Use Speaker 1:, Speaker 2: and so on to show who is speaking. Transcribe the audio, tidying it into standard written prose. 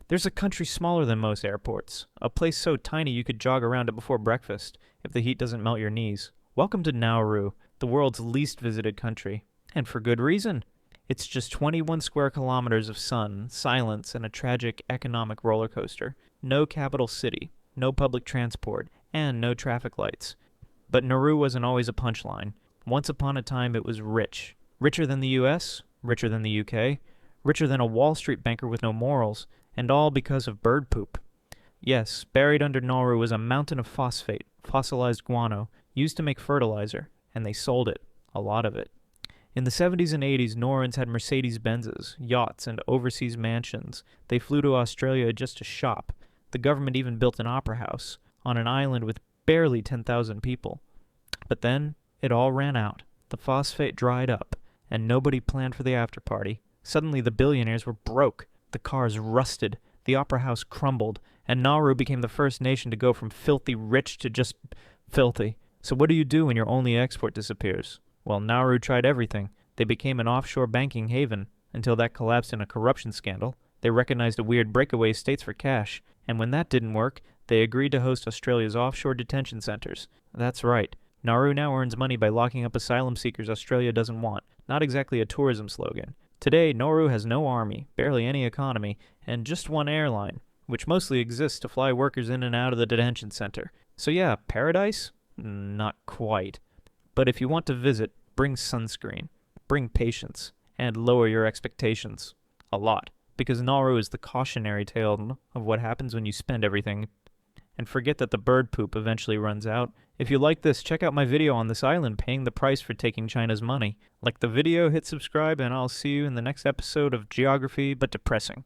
Speaker 1: There's a country smaller than most airports, a place so tiny you could jog around it before breakfast, if the heat doesn't melt your knees. Welcome to Nauru, the world's least visited country. And for good reason. It's just 21 square kilometers of sun, silence, and a tragic economic roller coaster. No capital city, no public transport, and no traffic lights. But Nauru wasn't always a punchline. Once upon a time it was rich. Richer than the US, richer than the UK, richer than a Wall Street banker with no morals, and all because of bird poop. Yes, buried under Nauru was a mountain of phosphate, fossilized guano, used to make fertilizer, and they sold it, a lot of it. In the 70s and 80s, Naurans had Mercedes-Benzes, yachts, and overseas mansions. They flew to Australia just to shop. The government even built an opera house on an island with barely 10,000 people. But then, it all ran out. The phosphate dried up, and nobody planned for the after-party. Suddenly, the billionaires were broke. The cars rusted, the opera house crumbled, and Nauru became the first nation to go from filthy rich to just filthy. So what do you do when your only export disappears? Well, Nauru tried everything. They became an offshore banking haven, until that collapsed in a corruption scandal. They recognized a weird breakaway states for cash, and when that didn't work, they agreed to host Australia's offshore detention centers. That's right. Nauru now earns money by locking up asylum seekers Australia doesn't want. Not exactly a tourism slogan. Today, Nauru has no army, barely any economy, and just one airline, which mostly exists to fly workers in and out of the detention center. So yeah, paradise? Not quite. But if you want to visit, bring sunscreen, bring patience, and lower your expectations. A lot. Because Nauru is the cautionary tale of what happens when you spend everything. And forget that the bird poop eventually runs out. If you like this, check out my video on this island paying the price for taking China's money. Like the video, hit subscribe, and I'll see you in the next episode of Geography But Depressing.